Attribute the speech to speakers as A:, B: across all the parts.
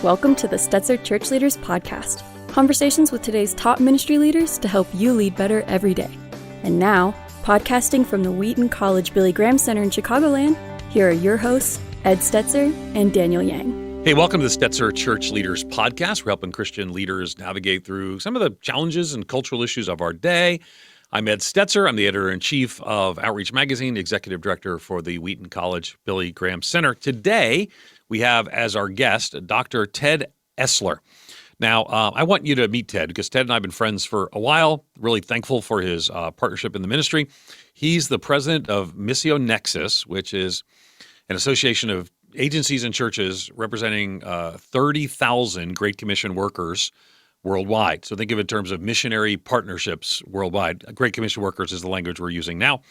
A: Welcome to the Stetzer Church Leaders Podcast. Conversations with today's top ministry leaders to help you lead better every day. And now, podcasting from the Wheaton College Billy Graham Center in Chicagoland, here are your hosts, Ed Stetzer and Daniel Yang.
B: Hey, welcome to the Stetzer Church Leaders Podcast. We're helping Christian leaders navigate through some of the challenges and cultural issues of our day. I'm Ed Stetzer. I'm the editor-in-chief of Outreach Magazine, executive director for the Wheaton College Billy Graham Center. Today, we have as our guest Dr. Ted Esler. Now, I want you to meet Ted because Ted and I have been friends for a while. Really thankful for his partnership in the ministry. He's the president of Missio Nexus, which is an association of agencies and churches representing 30,000 Great Commission workers worldwide. So think of it in terms of missionary partnerships worldwide. Great Commission workers is the language we're using now.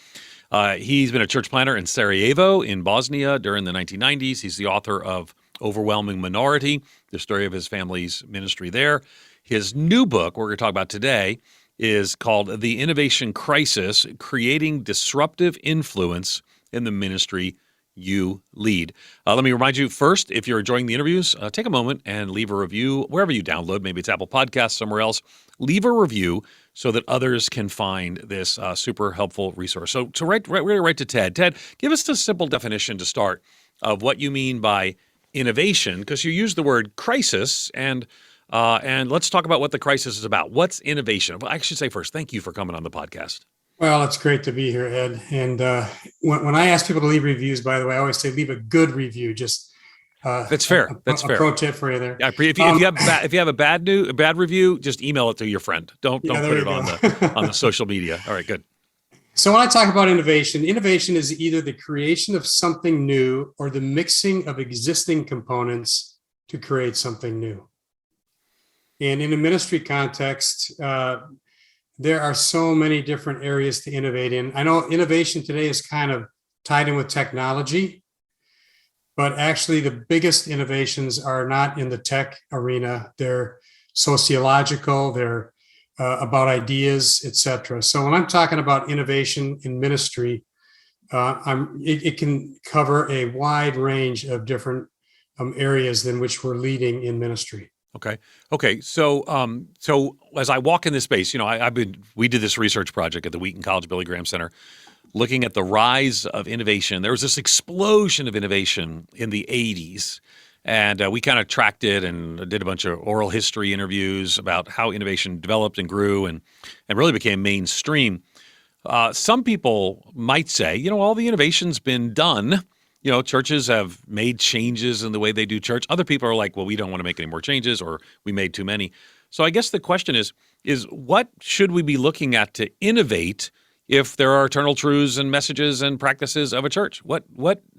B: He's been a church planter in Sarajevo in Bosnia during the 1990s. He's the author of Overwhelming Minority, the story of his family's ministry there. His new book, we're going to talk about today, is called The Innovation Crisis, Creating Disruptive Influence in the Ministry You Lead. Let me remind you first, if you're enjoying the interviews, take a moment and leave a review wherever you download. Maybe it's Apple Podcasts, somewhere else. Leave a review so that others can find this super helpful resource. So right to Ted. Ted, give us a simple definition to start of what you mean by innovation, because you use the word crisis, and let's talk about what the crisis is about. What's innovation? Well, I should say first, thank you for coming on the podcast.
C: Well, it's great to be here, Ed. And when I ask people to leave reviews, by the way, I always say leave a good review. Just
B: that's fair. That's fair.
C: Pro tip for you there.
B: Yeah, if you have a bad review, just email it to your friend. Don't put it on the social media. All right, good.
C: So when I talk about innovation is either the creation of something new or the mixing of existing components to create something new. And in a ministry context, there are so many different areas to innovate in. I know innovation today is kind of tied in with technology, but actually the biggest innovations are not in the tech arena. They're sociological, they're about ideas, etc. So when I'm talking about innovation in ministry, it can cover a wide range of different areas in which we're leading in ministry.
B: Okay. So as I walk in this space, we did this research project at the Wheaton College Billy Graham Center, looking at the rise of innovation. There was this explosion of innovation in the 80s, and we kind of tracked it and did a bunch of oral history interviews about how innovation developed and grew and really became mainstream. Some people might say, all the innovation's been done. Churches have made changes in the way they do church. Other people are like, well, we don't want to make any more changes, or we made too many. So I guess the question is what should we be looking at to innovate if there are eternal truths and messages and practices of a church?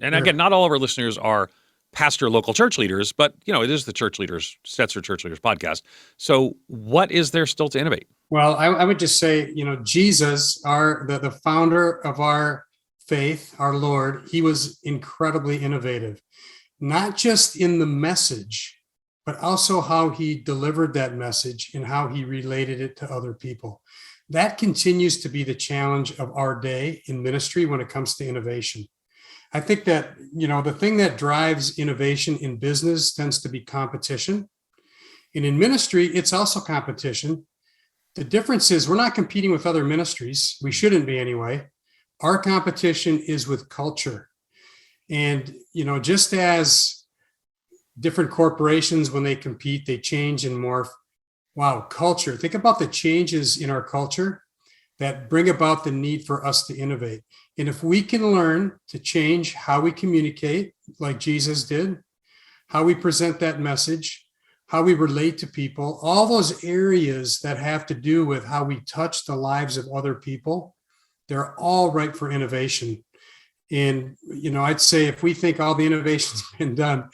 B: And again, not all of our listeners are pastor local church leaders, but it is the Stetzer Church Leaders podcast. So what is there still to innovate?
C: Well, I would just say, Jesus, the founder of our faith, our Lord, he was incredibly innovative, not just in the message, but also how he delivered that message and how he related it to other people. That continues to be the challenge of our day in ministry when it comes to innovation. I think that, the thing that drives innovation in business tends to be competition. And in ministry, it's also competition. The difference is we're not competing with other ministries. We shouldn't be anyway. Our competition is with culture. And, just as different corporations, when they compete, they change and morph. Wow, culture. Think about the changes in our culture that bring about the need for us to innovate. And if we can learn to change how we communicate, like Jesus did, how we present that message, how we relate to people, all those areas that have to do with how we touch the lives of other people, they're all ripe for innovation. And, I'd say if we think all the innovation's been done,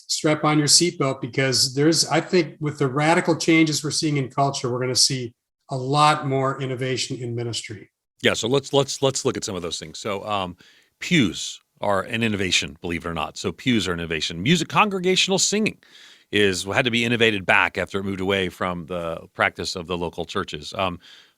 C: strap on your seatbelt, because I think with the radical changes we're seeing in culture, we're going to see a lot more innovation in ministry.
B: Yeah, so let's look at some of those things. So pews are an innovation, believe it or not. So pews are innovation. Music, congregational singing had to be innovated back after it moved away from the practice of the local churches.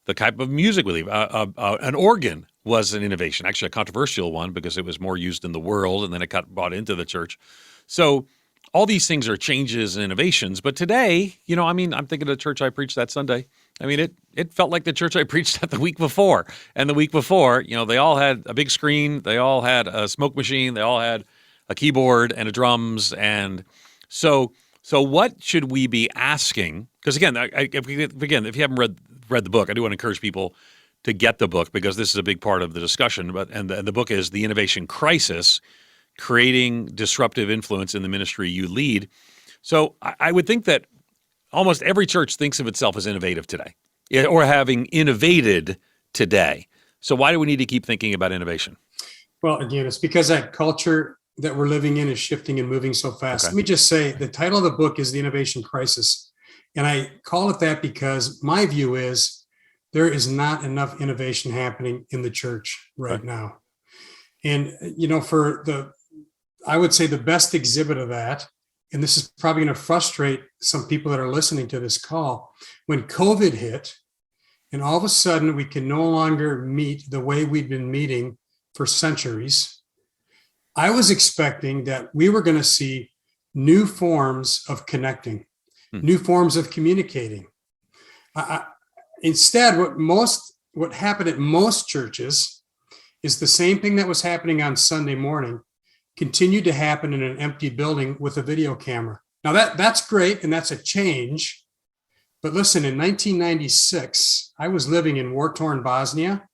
B: The type of music we leave. An organ was an innovation, actually a controversial one because it was more used in the world and then it got brought into the church. So all these things are changes and innovations. But today, I'm thinking of the church I preached that Sunday. I mean, it felt like the church I preached at the week before. And the week before, they all had a big screen. They all had a smoke machine. They all had a keyboard and a drums. And so what should we be asking? Because again, if you haven't read the book, I do want to encourage people to get the book because this is a big part of the discussion. And the book is The Innovation Crisis: Creating Disruptive Influence in the Ministry You Lead. So I would think that almost every church thinks of itself as innovative today or having innovated today. So why do we need to keep thinking about innovation?
C: Well, again, it's because that culture that we're living in is shifting and moving so fast.
B: Okay.
C: Let me just say the title of the book is The Innovation Crisis. And I call it that because my view is there is not enough innovation happening in the church right now. And, I would say the best exhibit of that, and this is probably going to frustrate some people that are listening to this call, when COVID hit, and all of a sudden we can no longer meet the way we've been meeting for centuries, I was expecting that we were going to see new forms of connecting, new forms of communicating. Instead, what happened at most churches is the same thing that was happening on Sunday morning continued to happen in an empty building with a video camera. Now that's great and that's a change. But listen, in 1996, I was living in war-torn Bosnia,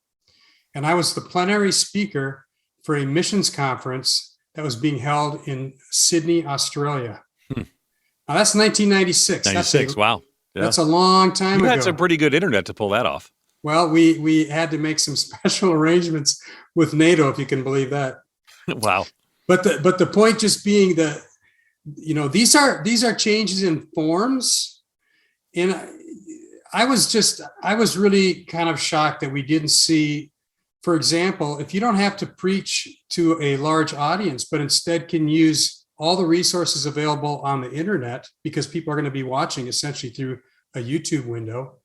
C: and I was the plenary speaker for a missions conference that was being held in Sydney, Australia. Now that's 1996.
B: 96, wow. Yeah.
C: That's a long time ago.
B: You had some pretty good internet to pull that off.
C: Well, we had to make some special arrangements with NATO, if you can believe that.
B: Wow.
C: But the point just being that, these are changes in forms. And I was really kind of shocked that we didn't see, for example, if you don't have to preach to a large audience, but instead can use all the resources available on the internet because people are going to be watching essentially through a YouTube window,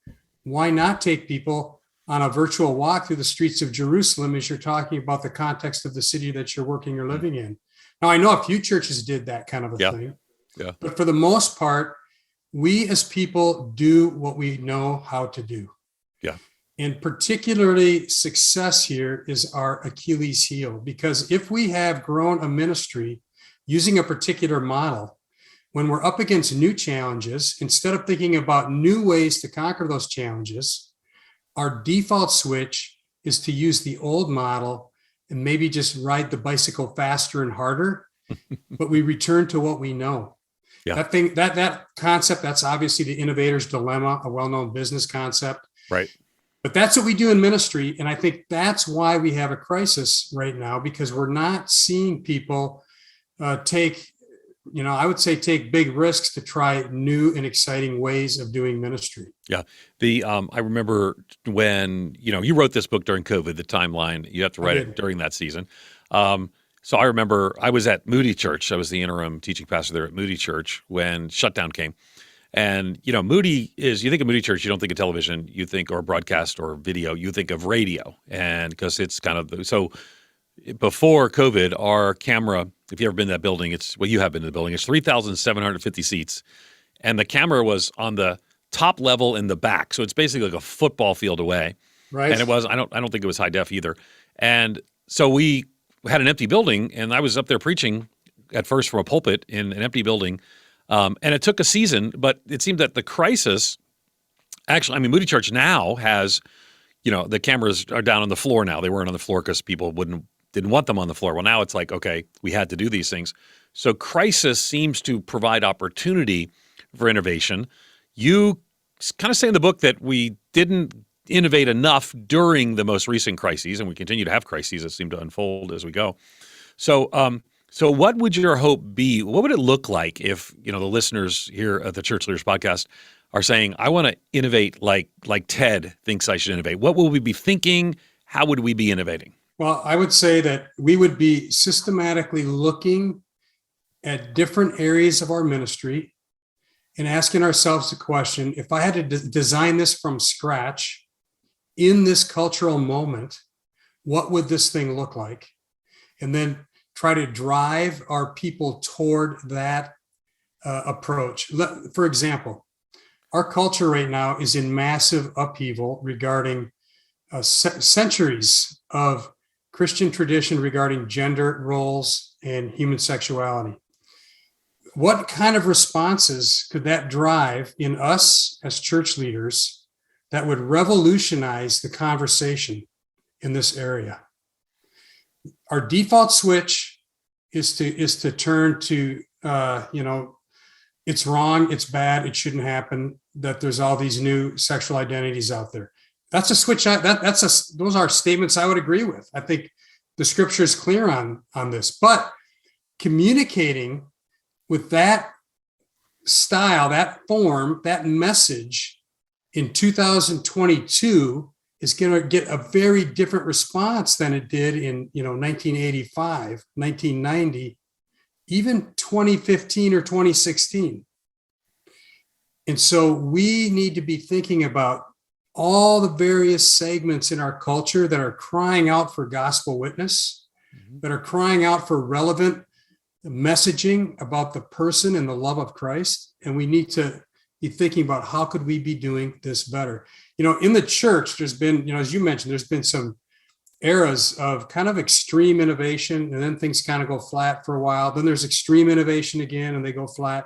C: why not take people on a virtual walk through the streets of Jerusalem as you're talking about the context of the city that you're working or living in? Now, I know a few churches did that kind of a thing, but for the most part, we as people do what we know how to do.
B: Yeah.
C: And particularly success here is our Achilles heel, because if we have grown a ministry using a particular model, when we're up against new challenges, instead of thinking about new ways to conquer those challenges, our default switch is to use the old model and maybe just ride the bicycle faster and harder, but we return to what we know.
B: Yeah.
C: That concept, that's obviously the innovator's dilemma, a well-known business concept.
B: Right.
C: But that's what we do in ministry. And I think that's why we have a crisis right now, because we're not seeing people take big risks to try new and exciting ways of doing ministry.
B: Yeah. I remember when, you wrote this book during COVID, the timeline, you have to write it during that season. So I remember I was at Moody Church. I was the interim teaching pastor there at Moody Church when shutdown came. And, Moody is, you think of Moody Church, you don't think of television, you think, or broadcast or video, you think of radio. And because it's kind of, so before COVID, our camera, if you've ever been to that building, you have been to the building, it's 3,750 seats. And the camera was on the top level in the back. So it's basically like a football field away.
C: Right.
B: And I don't think it was high def either. And so we had an empty building, and I was up there preaching at first from a pulpit in an empty building. And it took a season, but it seemed that the crisis, actually, Moody Church now has, the cameras are down on the floor now. They weren't on the floor because people didn't want them on the floor. Well, now it's like, okay, we had to do these things. So crisis seems to provide opportunity for innovation. You kind of say in the book that we didn't innovate enough during the most recent crises, and we continue to have crises that seem to unfold as we go. So what would your hope be? What would it look like if, the listeners here at the Church Leaders Podcast are saying, I want to innovate like Ted thinks I should innovate? What will we be thinking? How would we be innovating?
C: Well, I would say that we would be systematically looking at different areas of our ministry and asking ourselves the question, if I had to design this from scratch in this cultural moment, what would this thing look like? And then try to drive our people toward that approach. For example, our culture right now is in massive upheaval regarding centuries of Christian tradition regarding gender roles and human sexuality. What kind of responses could that drive in us as church leaders that would revolutionize the conversation in this area? Our default switch is to turn to, it's wrong, it's bad, it shouldn't happen, that there's all these new sexual identities out there. That's a switch. Those are statements I would agree with. I think the scripture is clear on this, but communicating with that style, that form, that message in 2022 is going to get a very different response than it did in 1985, 1990, even 2015 or 2016. And so we need to be thinking about all the various segments in our culture that are crying out for gospel witness, that are crying out for relevant messaging about the person and the love of Christ. And we need to be thinking about how could we be doing this better. In the church, there's been, as you mentioned, there's been some eras of kind of extreme innovation, and then things kind of go flat for a while. Then there's extreme innovation again, and they go flat.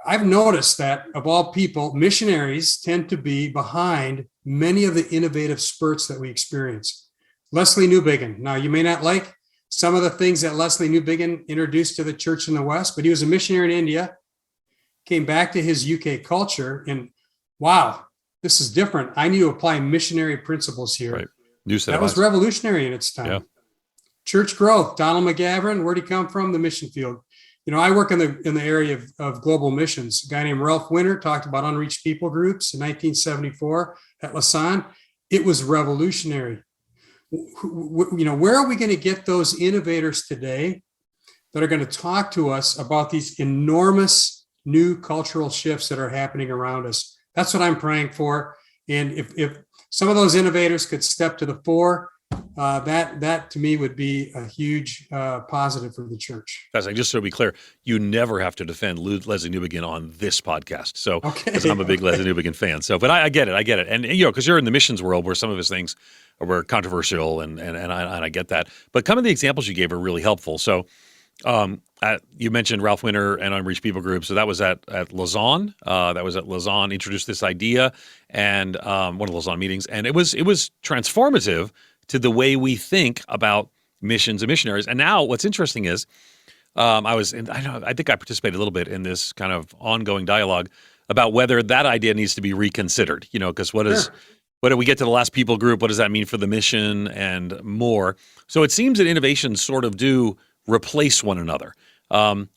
C: I've noticed that, of all people, missionaries tend to be behind many of the innovative spurts that we experience. Leslie Newbigin. Now, you may not like some of the things that Leslie Newbigin introduced to the church in the West, but he was a missionary in India, came back to his UK culture, and wow, this is different. I need to apply missionary principles here.
B: Right. New set
C: that
B: of
C: was
B: eyes.
C: Revolutionary in its time. Yeah. Church growth. Donald McGavran, where'd he come from? The mission field. I work in the area of global missions. A guy named Ralph Winter talked about unreached people groups in 1974 at Lausanne. It was revolutionary. Where are we going to get those innovators today that are going to talk to us about these enormous new cultural shifts that are happening around us? That's what I'm praying for. And if some of those innovators could step to the fore, that to me would be a huge positive for the church.
B: Just so to be clear, you never have to defend Leslie Newbigin on this podcast. So, because I'm a big Leslie Newbigin fan. So, but I get it. And because you're in the missions world where some of his things were controversial, and I get that. But some of the examples you gave are really helpful. So, you mentioned Ralph Winter and unreached people group. So that was at Lausanne. Introduced this idea, and one of the Lausanne meetings, and it was transformative to the way we think about missions and missionaries. And now what's interesting is I think I participated a little bit in this kind of ongoing dialogue about whether that idea needs to be reconsidered, because what do we get to the last people group? What does that mean for the mission and more? So it seems that innovations sort of do replace one another.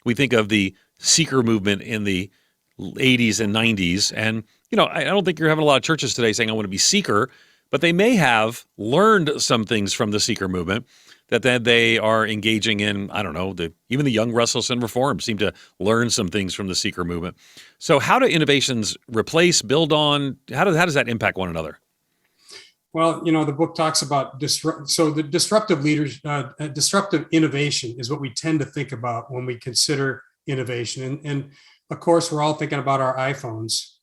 B: We think of the seeker movement in the 80s and 90s. And, I don't think you're having a lot of churches today saying, I want to be seeker, but they may have learned some things from the seeker movement that then they are engaging in. I don't know, even the young restless and reformed seem to learn some things from the seeker movement. So how do innovations replace, build on, how does that impact one another?
C: Well, the book talks about the disruptive innovation is what we tend to think about when we consider innovation. And of course, we're all thinking about our iPhones.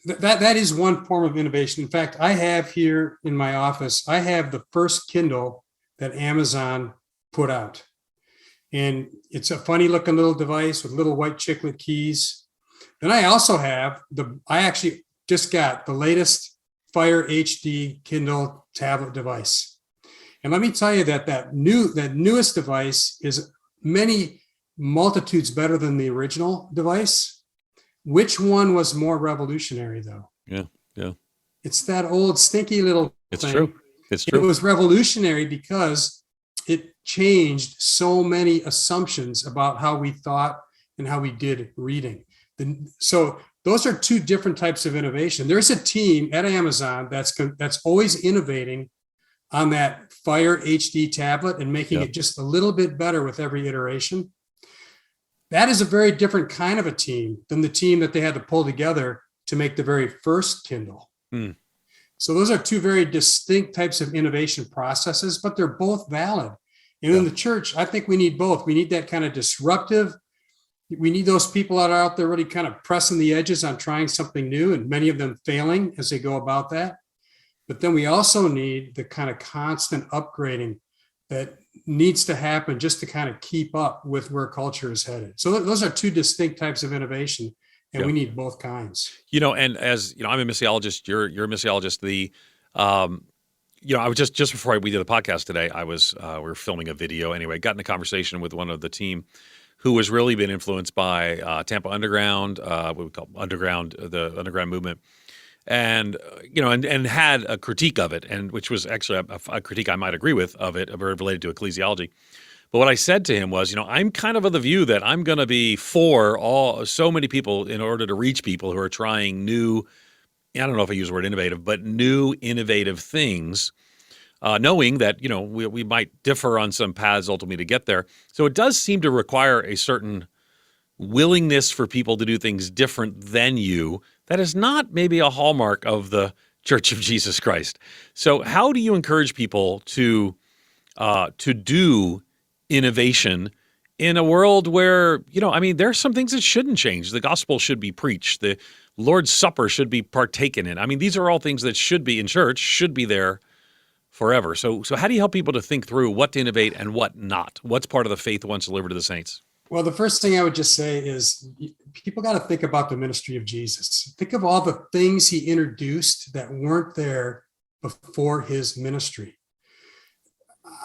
C: That is one form of innovation. In fact, I have here in my office, I have the first Kindle that Amazon put out. And it's a funny looking little device with little white chiclet keys. Then I also have I actually just got the latest Fire HD Kindle tablet device. And let me tell you that newest device is many multitudes better than the original device. Which one was more revolutionary, though?
B: Yeah.
C: It's that old stinky little thing.
B: It's true.
C: It was revolutionary because it changed so many assumptions about how we thought and how we did reading. So those are two different types of innovation. There's a team at Amazon that's always innovating on that Fire HD tablet and making it just a little bit better with every iteration. That is a very different kind of a team than the team that they had to pull together to make the very first Kindle. So those are two very distinct types of innovation processes, but they're both valid. And in the church, I think we need both. We need that kind of disruptive We need those people that are out there really kind of pressing the edges on trying something new, and many of them failing as they go about that. But then we also need the kind of constant upgrading that needs to happen just to kind of keep up with where culture is headed. So those are two distinct types of innovation, and we need both kinds.
B: And as you know, I'm a missiologist. You're a missiologist. I was just before we did the podcast today, we were filming a video anyway. Got in a conversation with one of the team who has really been influenced by Tampa Underground, what we call the underground movement, and and had a critique of it, and which was actually a critique I might agree with of it, related to ecclesiology. But what I said to him was, I'm kind of the view that I'm going to be for so many people in order to reach people who are trying new. I don't know if I use the word innovative, but new innovative things. Knowing that, we might differ on some paths ultimately to get there. So it does seem to require a certain willingness for people to do things different than you. That is not maybe a hallmark of the Church of Jesus Christ. So how do you encourage people to do innovation in a world where, there are some things that shouldn't change. The gospel should be preached. The Lord's Supper should be partaken in. These are all things that should be in church, should be there forever. So how do you help people to think through what to innovate and what not? What's part of the faith once delivered to the saints?
C: Well, the first thing I would just say is people got to think about the ministry of Jesus. Think of all the things he introduced that weren't there before his ministry.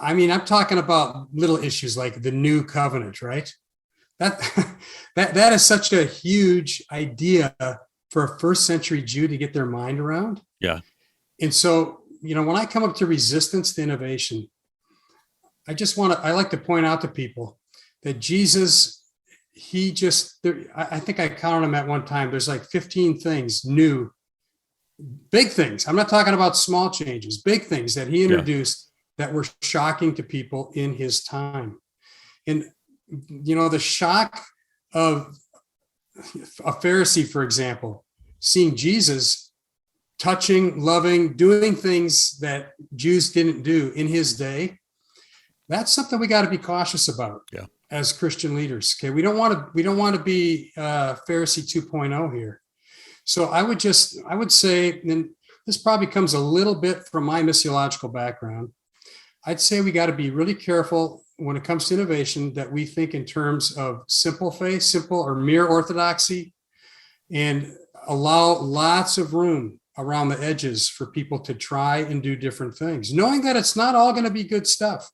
C: I'm talking about little issues like the new covenant, right? That is such a huge idea for a first century Jew to get their mind around.
B: Yeah.
C: And so, when I come up to resistance to innovation, I like to point out to people that Jesus, I think I counted him at one time. There's like 15 things new, big things. I'm not talking about small changes, big things that he introduced that were shocking to people in his time. And, the shock of a Pharisee, for example, seeing Jesus touching, loving, doing things that Jews didn't do in his day, that's something we got to be cautious about as Christian leaders. Okay, we don't want to be Pharisee 2.0 here. So I would say, and this probably comes a little bit from my missiological background, I'd say we got to be really careful when it comes to innovation that we think in terms of simple faith, simple or mere orthodoxy, and allow lots of room around the edges for people to try and do different things, knowing that it's not all going to be good stuff.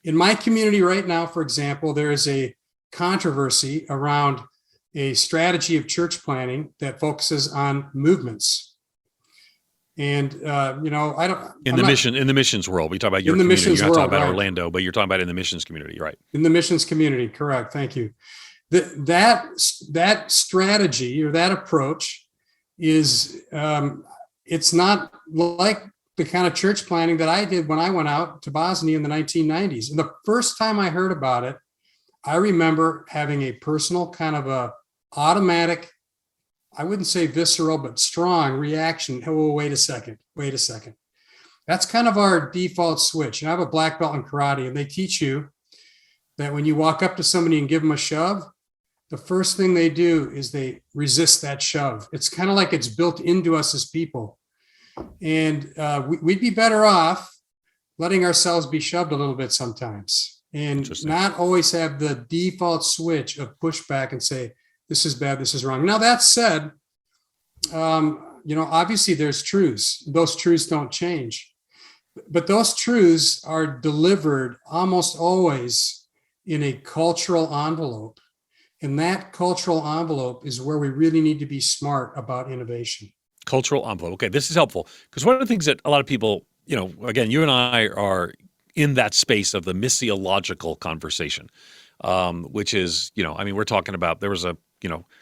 C: In my community right now, for example, there is a controversy around a strategy of church planning that focuses on movements. And I don't
B: in the missions world. We talk about your community. You're not talking about Orlando, but you're talking about in the missions community, right?
C: In the missions community, correct. Thank you. That strategy or that approach is it's not like the kind of church planning that I did when I went out to Bosnia in the 1990s. And the first time I heard about it, I remember having a personal kind of a automatic, I wouldn't say visceral, but strong reaction. Oh, wait a second. That's kind of our default switch. And I have a black belt in karate, and they teach you that when you walk up to somebody and give them a shove, the first thing they do is they resist that shove. It's kind of like it's built into us as people. And we'd be better off letting ourselves be shoved a little bit sometimes and not always have the default switch of pushback and say, this is bad, this is wrong. Now, that said, obviously there's truths. Those truths don't change. But those truths are delivered almost always in a cultural envelope. And that cultural envelope is where we really need to be smart about innovation.
B: Cultural envelope. Okay, this is helpful because one of the things that a lot of people, again, you and I are in that space of the missiological conversation, which is, we're talking about, there was a,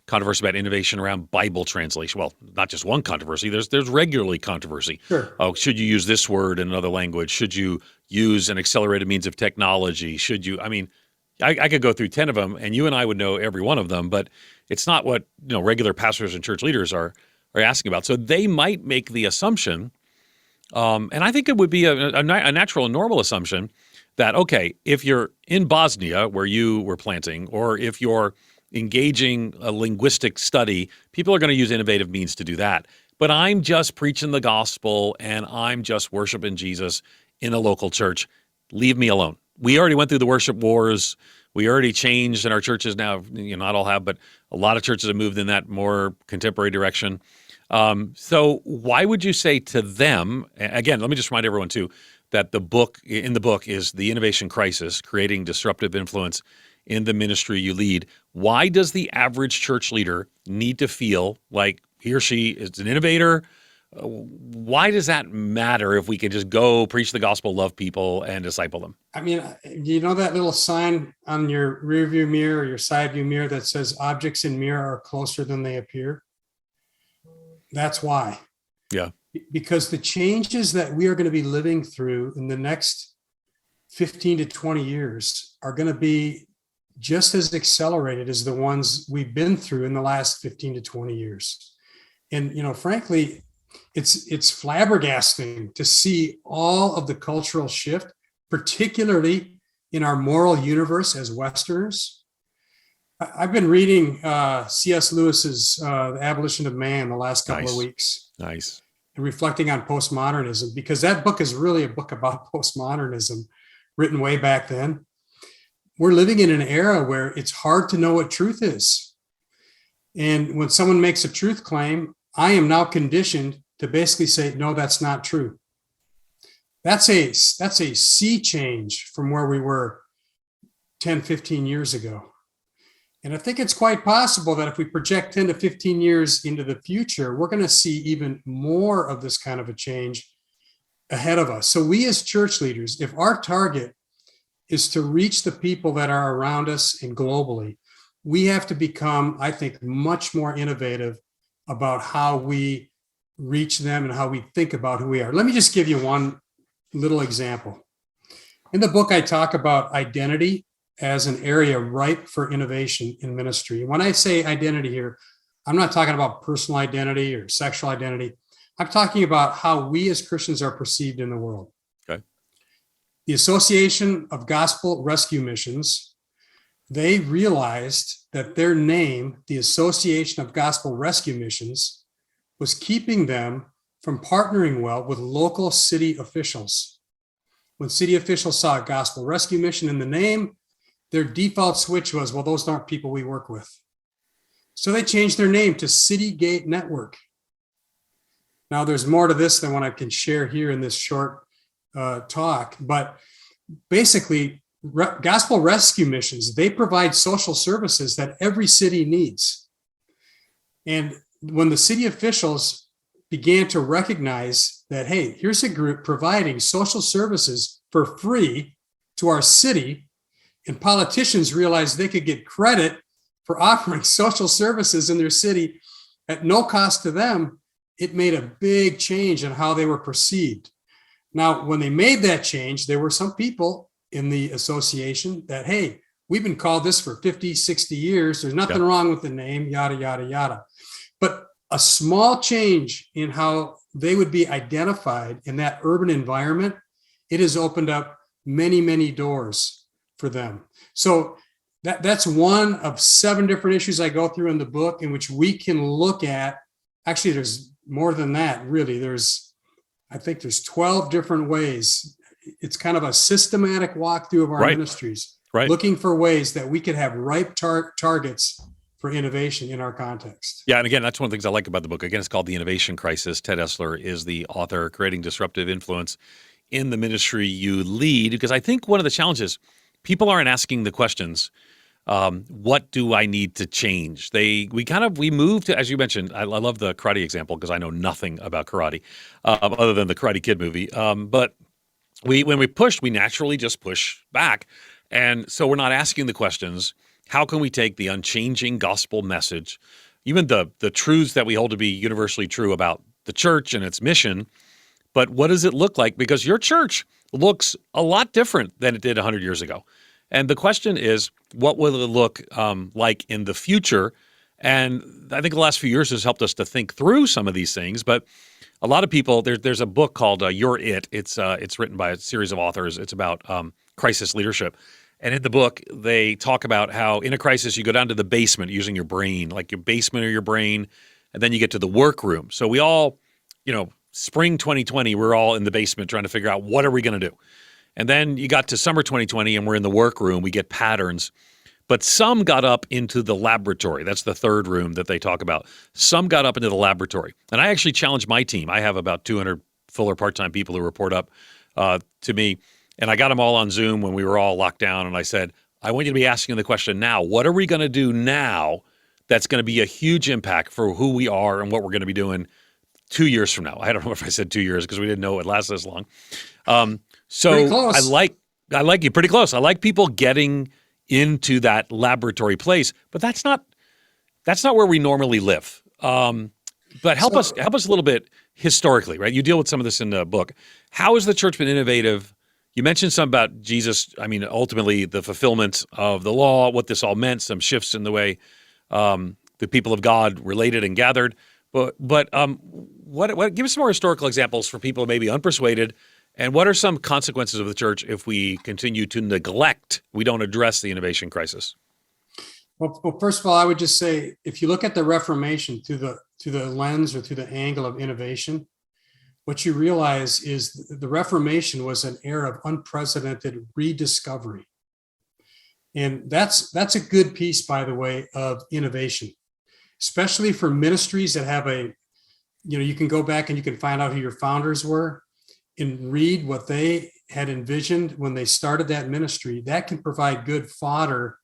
B: controversy about innovation around Bible translation. Well, not just one controversy, there's regularly controversy.
C: Sure.
B: Oh, should you use this word in another language? Should you use an accelerated means of technology? Should you, I could go through 10 of them and you and I would know every one of them, but it's not what, regular pastors and church leaders are asking about. So they might make the assumption, and I think it would be a natural and normal assumption that, okay, if you're in Bosnia where you were planting, or if you're engaging a linguistic study, people are going to use innovative means to do that. But I'm just preaching the gospel and I'm just worshiping Jesus in a local church. Leave me alone. We already went through the worship wars. We already changed in our churches now. Not all have, but a lot of churches have moved in that more contemporary direction. So why would you say to them, again, let me just remind everyone too, that the book is The Innovation Crisis, Creating Disruptive Influence in the Ministry You Lead. Why does the average church leader need to feel like he or she is an innovator? Why does that matter if we can just go preach the gospel, love people, and disciple them?
C: I mean, you know that little sign on your rear view mirror or your side view mirror that says objects in mirror are closer than they appear? That's why.
B: Yeah.
C: Because the changes that we are going to be living through in the next 15 to 20 years are going to be just as accelerated as the ones we've been through in the last 15 to 20 years. And, frankly, it's flabbergasting to see all of the cultural shift, particularly in our moral universe as Westerners. I've been reading C.S. Lewis's The Abolition of Man the last couple of weeks.
B: Nice.
C: And reflecting on postmodernism, because that book is really a book about postmodernism written way back then. We're living in an era where it's hard to know what truth is. And when someone makes a truth claim, I am now conditioned to basically say, no, that's not true. That's a sea change from where we were 10, 15 years ago. And I think it's quite possible that if we project 10 to 15 years into the future, we're going to see even more of this kind of a change ahead of us. So we as church leaders, if our target is to reach the people that are around us and globally, we have to become, I think, much more innovative about how we reach them and how we think about who we are. Let me just give you one little example. In the book, I talk about identity as an area ripe for innovation in ministry. And when I say identity here, I'm not talking about personal identity or sexual identity. I'm talking about how we as Christians are perceived in the world.
B: Okay.
C: The Association of Gospel Rescue Missions, they realized that their name, the Association of Gospel Rescue Missions, was keeping them from partnering well with local city officials. When city officials saw a gospel rescue mission in the name, their default switch was, well, those aren't people we work with. So they changed their name to City Gate Network. Now, there's more to this than what I can share here in this short talk, but basically, gospel rescue missions, they provide social services that every city needs. And when the city officials began to recognize that, hey, here's a group providing social services for free to our city, and politicians realized they could get credit for offering social services in their city at no cost to them, it made a big change in how they were perceived. Now, when they made that change, there were some people in the association that, hey, we've been called this for 50, 60 years. There's nothing wrong with the name, yada, yada, yada. But a small change in how they would be identified in that urban environment, it has opened up many, many doors for them. So that's one of 7 different issues I go through in the book in which we can look at. Actually, there's more than that, really. I think there's 12 different ways. It's kind of a systematic walkthrough of our ministries, looking for ways that we could have ripe targets for innovation in our context.
B: Yeah, and again, that's one of the things I like about the book. Again, it's called The Innovation Crisis. Ted Esler is the author, Creating Disruptive Influence in the Ministry You Lead, because I think one of the challenges, people aren't asking the questions, what do I need to change? We moved to, as you mentioned, I love the karate example because I know nothing about karate other than the Karate Kid movie. But when we pushed, we naturally just push back. And so we're not asking the questions. How can we take the unchanging gospel message, even the truths that we hold to be universally true about the church and its mission, but what does it look like? Because your church looks a lot different than it did 100 years ago. And the question is, what will it look like in the future? And I think the last few years has helped us to think through some of these things. But a lot of people, there's a book called You're It. It's written by a series of authors. It's about crisis leadership. And in the book, they talk about how in a crisis, you go down to the basement using your brain, like your basement or your brain, and then you get to the workroom. So we all, spring 2020, we're all in the basement trying to figure out what are we going to do. And then you got to summer 2020 and we're in the workroom, we get patterns. But some got up into the laboratory. That's the third room that they talk about. Some got up into the laboratory. And I actually challenged my team. I have about 200 full or part-time people who report up to me. And I got them all on Zoom when we were all locked down. And I said, I want you to be asking the question now. What are we going to do now that's going to be a huge impact for who we are and what we're going to be doing 2 years from now? I don't know if I said 2 years because we didn't know it lasts this long. So I like you pretty close. I like people getting into that laboratory place, but that's not where we normally live. But help us a little bit historically, right? You deal with some of this in the book. How has the church been innovative? You mentioned some about Jesus. I mean, ultimately the fulfillment of the law, what this all meant, some shifts in the way the people of God related and gathered. But what give us some more historical examples for people maybe unpersuaded. And what are some consequences of the church if we continue to neglect, we don't address the innovation crisis?
C: Well, first of all, I would just say, if you look at the Reformation through the lens or through the angle of innovation, what you realize is the Reformation was an era of unprecedented rediscovery. And that's a good piece, by the way, of innovation, especially for ministries that have you can go back and you can find out who your founders were and read what they had envisioned when they started that ministry. That can provide good fodder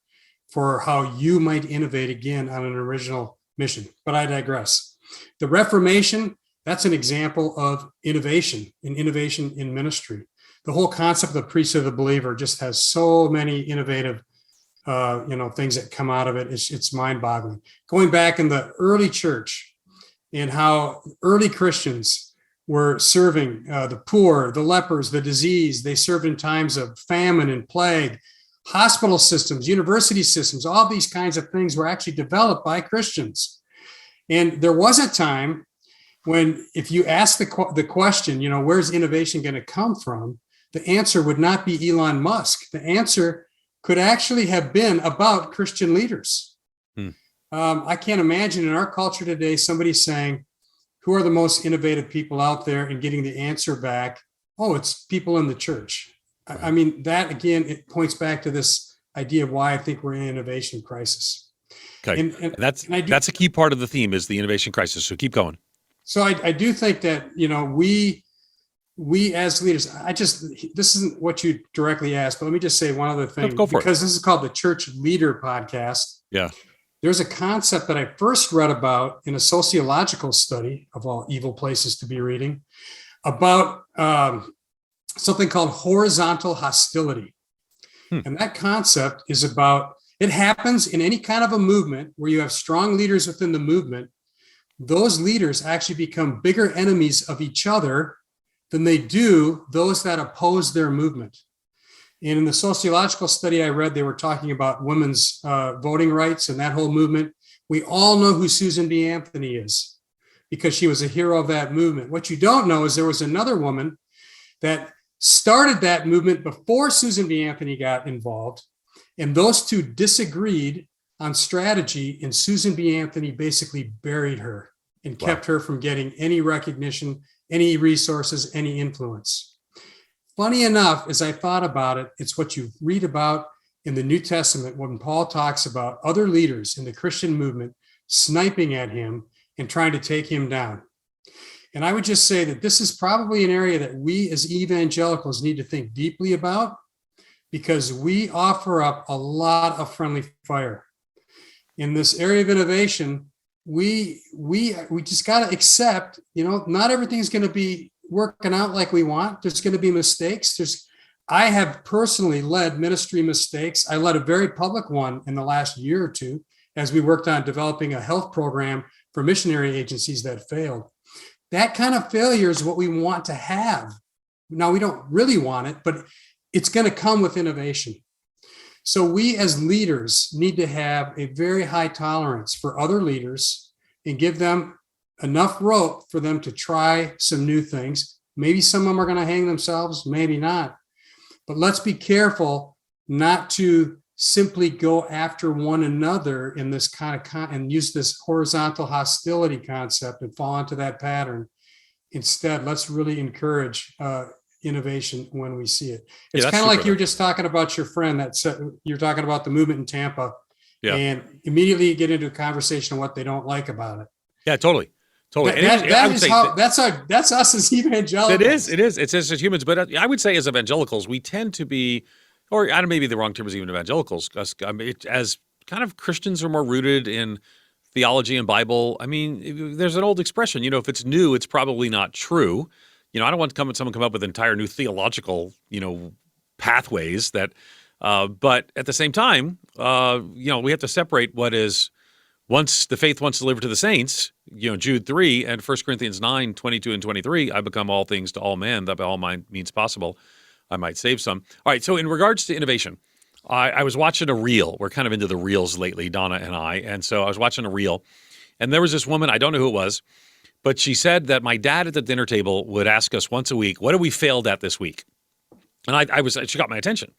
C: for how you might innovate again on an original mission. But I digress. The Reformation, that's an example of innovation in ministry. The whole concept of the priesthood of the believer just has so many innovative things that come out of it. It's mind-boggling. Going back in the early church and how early Christians were serving the poor, the lepers, the diseased. They served in times of famine and plague. Hospital systems, university systems, all these kinds of things were actually developed by Christians. And there was a time when, if you ask the question, where's innovation going to come from? The answer would not be Elon Musk. The answer could actually have been about Christian leaders. I can't imagine in our culture today somebody saying, who are the most innovative people out there, and getting the answer back, oh, it's people in the church. I mean, that again, it points back to this idea of why I think we're in an innovation crisis.
B: Okay, and that's a key part of the theme is the innovation crisis. So keep going.
C: So I do think that, we as leaders, this isn't what you directly asked, but let me just say one other thing, because this is called the Church Leader Podcast.
B: Yeah.
C: There's a concept that I first read about in a sociological study, of all evil places to be reading, about something called horizontal hostility. And that concept is about, it happens in any kind of a movement where you have strong leaders within the movement. Those leaders actually become bigger enemies of each other than they do those that oppose their movement. And in the sociological study I read, they were talking about women's voting rights and that whole movement. We all know who Susan B. Anthony is because she was a hero of that movement. What you don't know is there was another woman that started that movement before Susan B. Anthony got involved. And those two disagreed on strategy, and Susan B. Anthony basically buried her and kept her from getting any recognition, any resources, any influence. Funny enough, as I thought about it, it's what you read about in the New Testament when Paul talks about other leaders in the Christian movement sniping at him and trying to take him down. And I would just say that this is probably an area that we as evangelicals need to think deeply about, because we offer up a lot of friendly fire. In this area of innovation, we just got to accept, not everything's going to be working out like we want. There's going to be mistakes. I have personally led ministry mistakes. I led a very public one in the last year or two as we worked on developing a health program for missionary agencies that failed. That kind of failure is what we want to have. Now, we don't really want it, but it's going to come with innovation. So we as leaders need to have a very high tolerance for other leaders and give them enough rope for them to try some new things. Maybe some of them are going to hang themselves, maybe not. But let's be careful not to simply go after one another in this kind of and use this horizontal hostility concept and fall into that pattern. Instead, let's really encourage innovation when we see it. It's kind of like you were just talking about your friend that said, you're talking about the movement in Tampa, and immediately get into a conversation on what they don't like about it.
B: Yeah, totally.
C: That's us as evangelicals.
B: It is. It's as humans, but I would say as evangelicals, we tend to be, or I don't know, maybe the wrong term is even evangelicals, because as kind of Christians are more rooted in theology and Bible. I mean, there's an old expression, if it's new, it's probably not true. I don't want someone come up with entire new theological, pathways that, but at the same time, we have to separate what is once the faith once delivered to the saints, Jude 3 and 1 Corinthians 9, 22 and 23, I become all things to all men, that by all means possible, I might save some. All right, so in regards to innovation, I was watching a reel. We're kind of into the reels lately, Donna and I, and so I was watching a reel, and there was this woman, I don't know who it was, but she said that my dad at the dinner table would ask us once a week, what have we failed at this week? And she got my attention.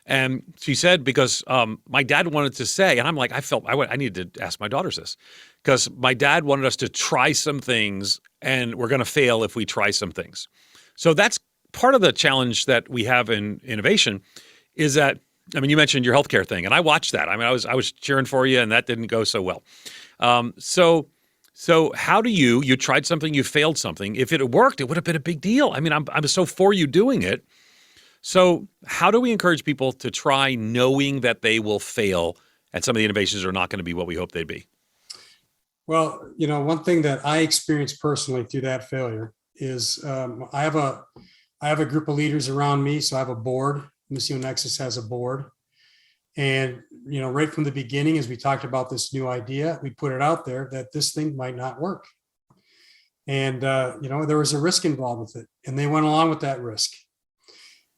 B: And she said, because my dad wanted to say, and I'm like, I needed to ask my daughters this, because my dad wanted us to try some things, and we're going to fail if we try some things. So that's part of the challenge that we have in innovation is that, you mentioned your healthcare thing, and I watched that. I was cheering for you, and that didn't go so well. So how do you tried something, you failed something. If it had worked, it would have been a big deal. I'm so for you doing it. So how do we encourage people to try knowing that they will fail and some of the innovations are not going to be what we hope they'd be?
C: Well, one thing that I experienced personally through that failure is I have a group of leaders around me. So I have a board. Missio Nexus has a board. And, right from the beginning, as we talked about this new idea, we put it out there that this thing might not work. And, there was a risk involved with it, and they went along with that risk.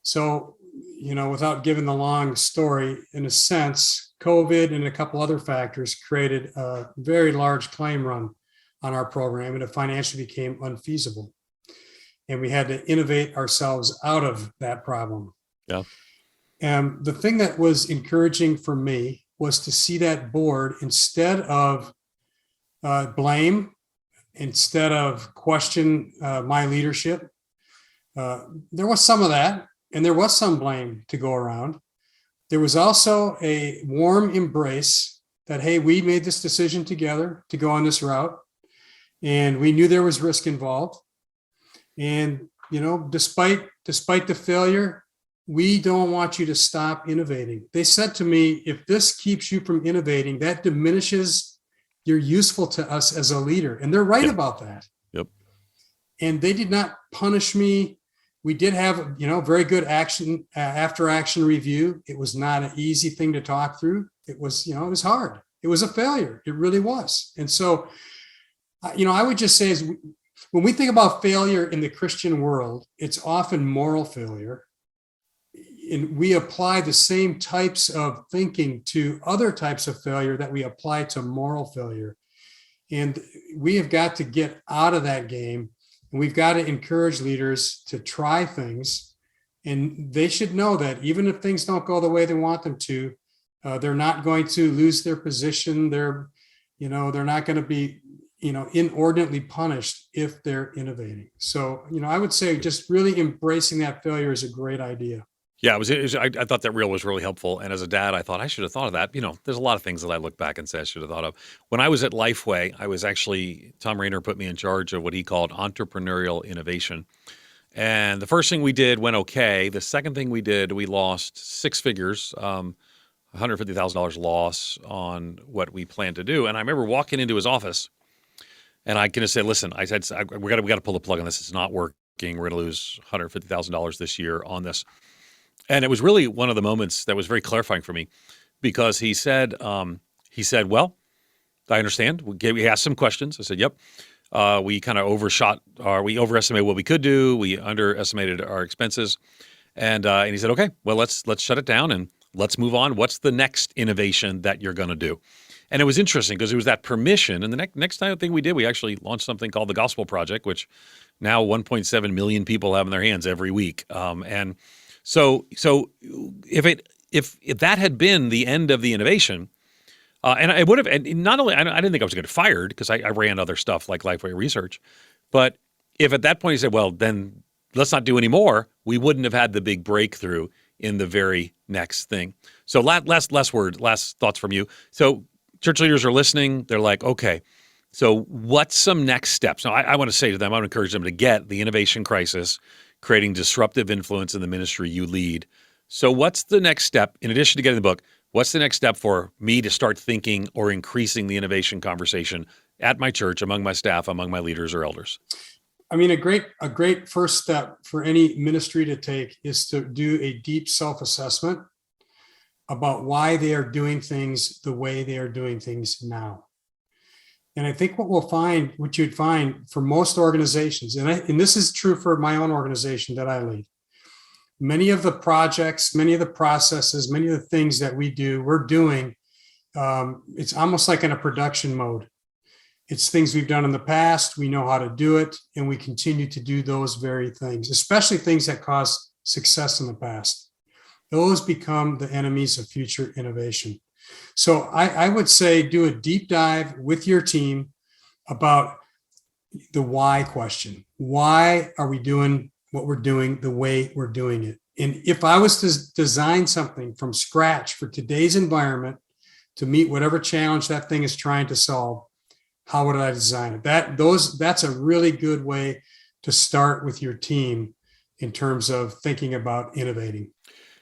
C: So, without giving the long story, in a sense, COVID and a couple other factors created a very large claim run on our program, and it financially became unfeasible. And we had to innovate ourselves out of that problem.
B: Yeah.
C: And the thing that was encouraging for me was to see that board, instead of blame, instead of question my leadership, there was some of that. And there was some blame to go around. There was also a warm embrace that, hey, we made this decision together to go on this route. And we knew there was risk involved. And, despite the failure, we don't want you to stop innovating. They said to me, if this keeps you from innovating, that diminishes you're useful to us as a leader. And they're right about that.
B: Yep.
C: And they did not punish me. We did have, very good after action review. It was not an easy thing to talk through. It was, it was hard. It was a failure. It really was. And so, I would just say is when we think about failure in the Christian world, it's often moral failure. And we apply the same types of thinking to other types of failure that we apply to moral failure. And we have got to get out of that game. And we've got to encourage leaders to try things, and they should know that even if things don't go the way they want them to, they're not going to lose their position. They're not going to be, inordinately punished if they're innovating. So, I would say just really embracing that failure is a great idea.
B: Yeah, I thought that reel was really helpful. And as a dad, I thought I should have thought of that. There's a lot of things that I look back and say I should have thought of. When I was at Lifeway, Tom Rayner put me in charge of what he called entrepreneurial innovation. And the first thing we did went okay. The second thing we did, we lost six figures, $150,000 loss on what we planned to do. And I remember walking into his office, and I kind of said, listen, I said, we got to pull the plug on this. It's not working. We're going to lose $150,000 this year on this. And it was really one of the moments that was very clarifying for me, because he said, well, I understand. We asked some questions. I said, yep. We kind of we overestimated what we could do. We underestimated our expenses. And he said, okay, well, let's shut it down and let's move on. What's the next innovation that you're going to do? And it was interesting because it was that permission. And the next thing we did, we actually launched something called the Gospel Project, which now 1.7 million people have in their hands every week. And so if if that had been the end of the innovation, and I would have, and not only, I didn't think I was going to get fired because I ran other stuff like Lifeway Research, but if at that point he said, well, then let's not do any more, we wouldn't have had the big breakthrough in the very next thing. So last thoughts from you. So church leaders are listening. They're like, okay, so what's some next steps? Now, I want to say to them, I would encourage them to get the Innovation Crisis, Creating Disruptive Influence in the Ministry You Lead. So what's the next step, in addition to getting the book, what's the next step for me to start thinking or increasing the innovation conversation at my church, among my staff, among my leaders or elders?
C: I mean, a great first step for any ministry to take is to do a deep self-assessment about why they are doing things the way they are doing things now. And I think what you'd find for most organizations, and this is true for my own organization that I lead, many of the projects, many of the processes, many of the things that we're doing, it's almost like in a production mode. It's things we've done in the past, we know how to do it, and we continue to do those very things, especially things that caused success in the past. Those become the enemies of future innovation. So I would say do a deep dive with your team about the why question. Why are we doing what we're doing the way we're doing it? And if I was to design something from scratch for today's environment to meet whatever challenge that thing is trying to solve, how would I design it? That's a really good way to start with your team in terms of thinking about innovating.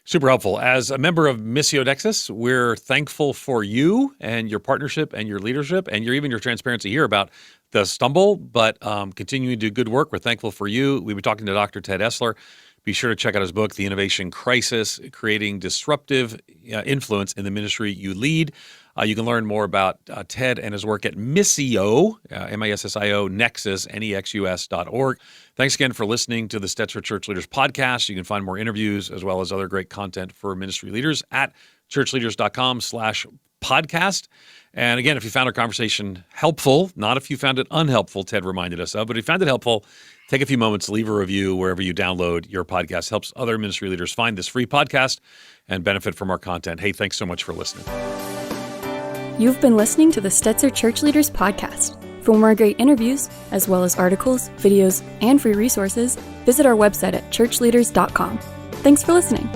B: Super helpful. As a member of Missio Nexus, we're thankful for you and your partnership and your leadership and even your transparency here about the stumble, but continuing to do good work. We're thankful for you. We've been talking to Dr. Ted Esler. Be sure to check out his book, The Innovation Crisis, Creating Disruptive Influence in the Ministry You Lead. You can learn more about Ted and his work at Missio, M-I-S-S-I-O, Nexus, Nexus.org. Thanks again for listening to the Stetzer Church Leaders podcast. You can find more interviews as well as other great content for ministry leaders at ChurchLeaders.com/podcast. And again, if you found our conversation helpful, not if you found it unhelpful, Ted reminded us of, but if you found it helpful, take a few moments to leave a review wherever you download your podcast. Helps other ministry leaders find this free podcast and benefit from our content. Hey, thanks so much for listening.
A: You've been listening to the Stetzer Church Leaders podcast. For more great interviews, as well as articles, videos, and free resources, visit our website at ChurchLeaders.com. Thanks for listening.